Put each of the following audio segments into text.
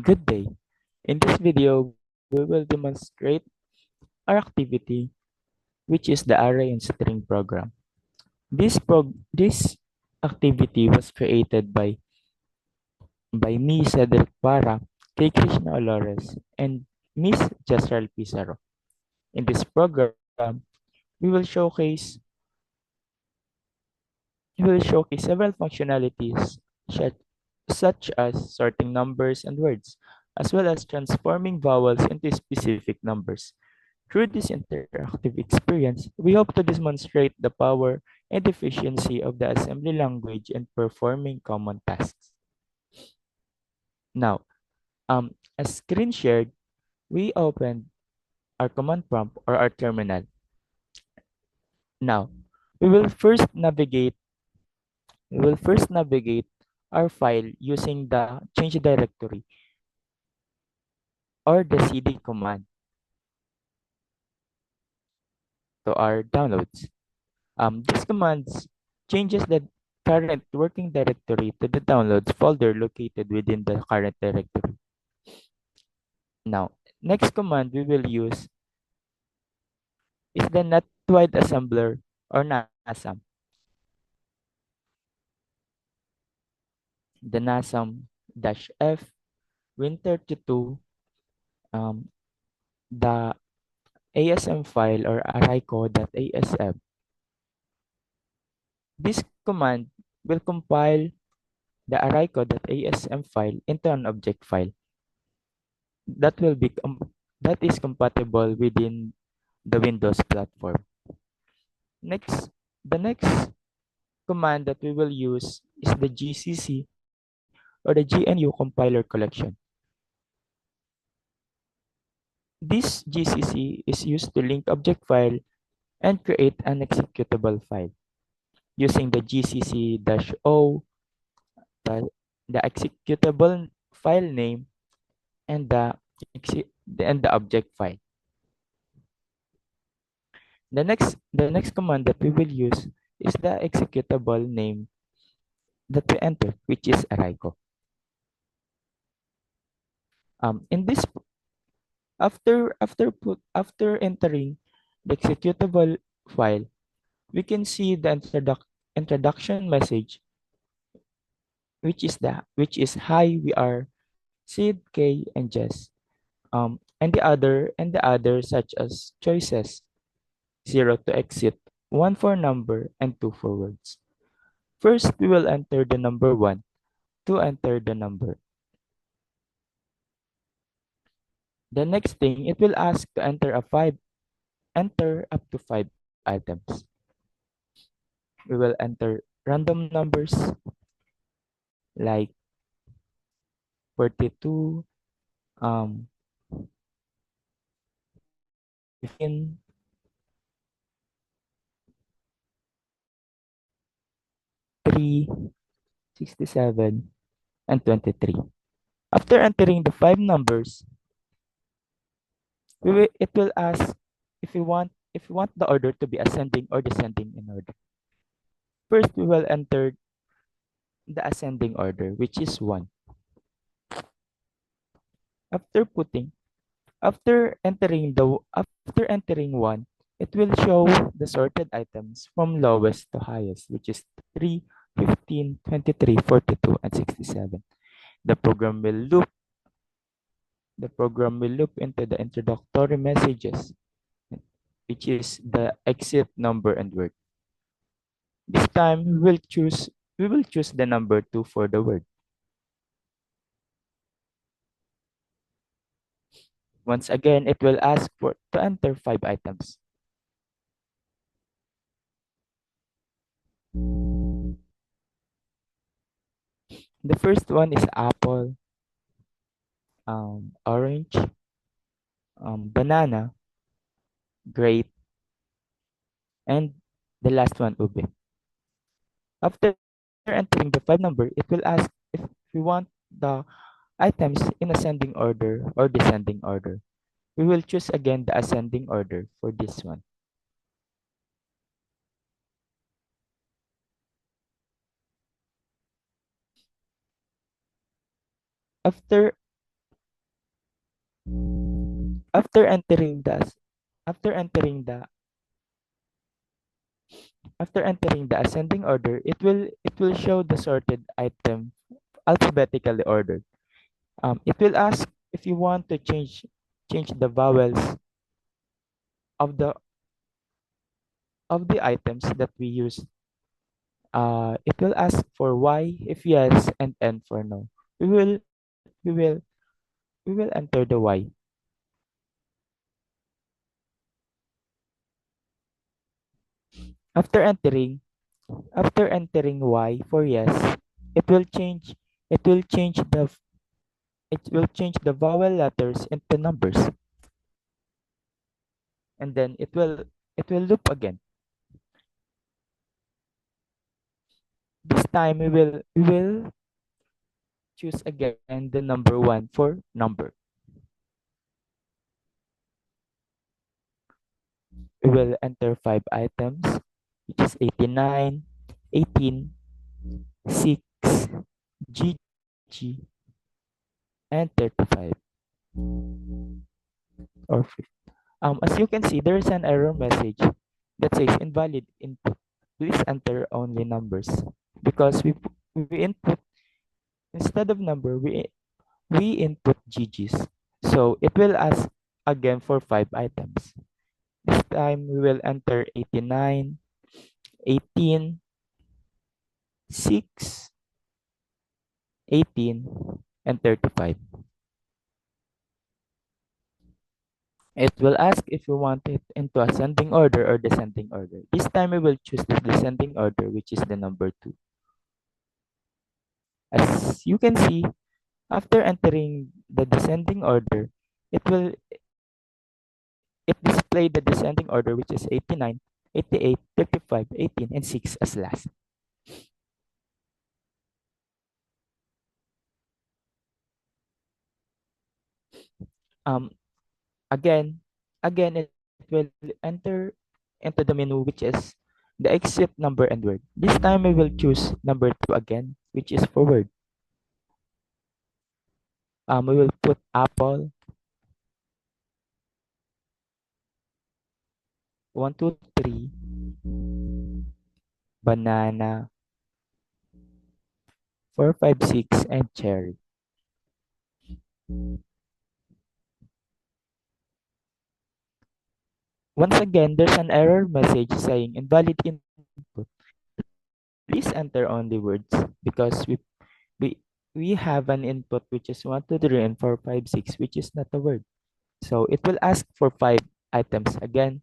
Good day. In this video, we will demonstrate our activity, which is the array and string program. This activity was created by me, Cedric Para, K. Krishna Olores, and Miss Jezreel Pizarro. In this program, we will showcase we will showcase several functionalities such, such as sorting numbers and words, as well as transforming vowels into specific numbers. Through this interactive experience, we hope to demonstrate the power and efficiency of the assembly language in performing common tasks. Now, as screen shared, we opened our command prompt or our terminal. Now, we will first navigate we will first navigate our file using the change directory or the cd command to our downloads. This command changes the current working directory to the downloads folder located within the current directory. Now, next command we will use is the netwide assembler or NASAM. The NASAM-F Win32, um, the ASM file or arayco.asm. This command will compile the arayco.asm file into an object file that will be that is compatible within the Windows platform. Next, the next command that we will use is the GCC or the GNU compiler collection. This GCC is used to link object file and create an executable file using the GCC-O, the, the executable file name, and the object file. The next command that we will use is the executable name that we enter, which is arayco. In this after entering the executable file, we can see the introduction message, which is hi, we are Sid, Kay, and Jess. And the other such as choices 0 to exit, 1 for number, and 2 for words. First, we will enter the number 1 to enter the number. The next thing, it will ask to enter up to 5 items. We will enter random numbers like 42, 15, 3, 67, and 23. After entering the 5 numbers, it will ask if we want the order to be ascending or descending in order. First, we will enter the ascending order, which is 1. After putting after entering 1, it will show the sorted items from lowest to highest, which is 3, 15, 23, 42, and 67. The program will loop into the introductory messages, which is the exit number and word. This time we will choose the number 2 for the word. Once again, it will ask for to enter 5 items. The first one is apple, orange, banana, grape, and the last one, ube. After entering the 5 number, it will ask if we want the items in ascending order or descending order. We will choose again the ascending order for this one. After After entering the after entering the after entering the ascending order, it will show the sorted item alphabetically ordered. It will ask if you want to change the vowels of the items that we use. It will ask for Y if yes and N for no. We will we will we will enter the Y. After entering after entering Y for yes, it will change it will change the it will change the vowel letters into numbers, and then it will loop again. This time we will choose again the number 1 for number. We will enter 5 items, which is 89, 18, 6, GG, and 35 or 50. As you can see, there is an error message that says invalid input. Please enter only numbers because we input instead of number we input GGs. So it will ask again for 5 items. This time we will enter 89, 18, 6, 18, and 35. It will ask if you want it into ascending order or descending order. This time we will choose the descending order, which is the number 2. As you can see, after entering the descending order, it will it display the descending order, which is 89, 88, 35, 18, and 6 as last. Um, again, again, it will enter into the menu, which is the exit number and word. This time we will choose number 2 again, which is for word. We will put apple, 1, 2, 3, banana, 4, 5, 6, and cherry. Once again, there's an error message saying invalid input. Please enter only words because we we have an input which is 1, 2, 3, and 4, 5, 6, which is not a word. So it will ask for 5 items again,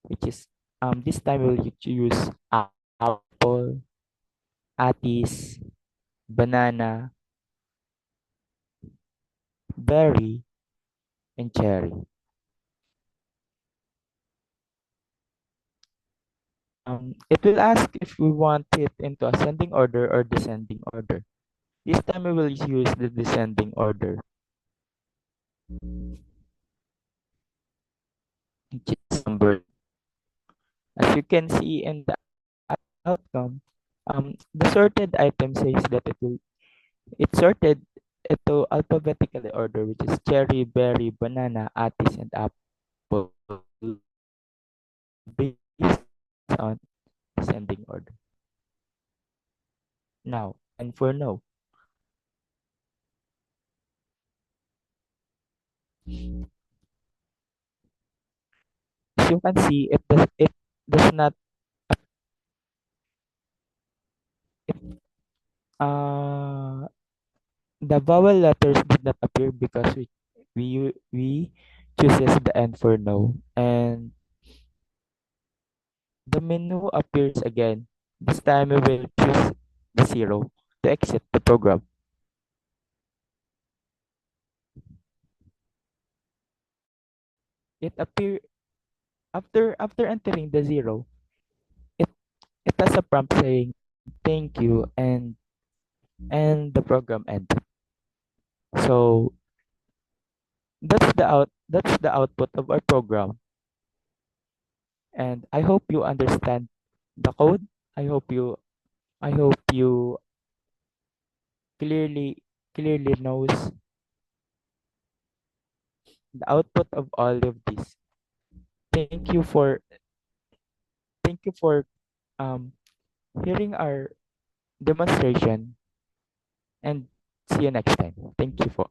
which is this time we will use apple, atis, banana, berry, and cherry. It will ask if we want it into ascending order or descending order. This time we will use the descending order, which is number. As you can see in the outcome, the sorted item says that it's sorted into alphabetically order, which is cherry, berry, banana, atis, and apple based on descending order. Now, and for no. As you can see, it does not it, uh the vowel letters did not appear because we chooses the N for no, and the menu appears again. This time we will choose the 0 to exit the program. It appear after entering the 0, it it has a prompt saying thank you, and the program ended. So that's the output of our program, and I hope you understand the code. I hope you I hope you clearly knows the output of all of this. Thank you for thank you for um, hearing our demonstration, and see you next time. Thank you for.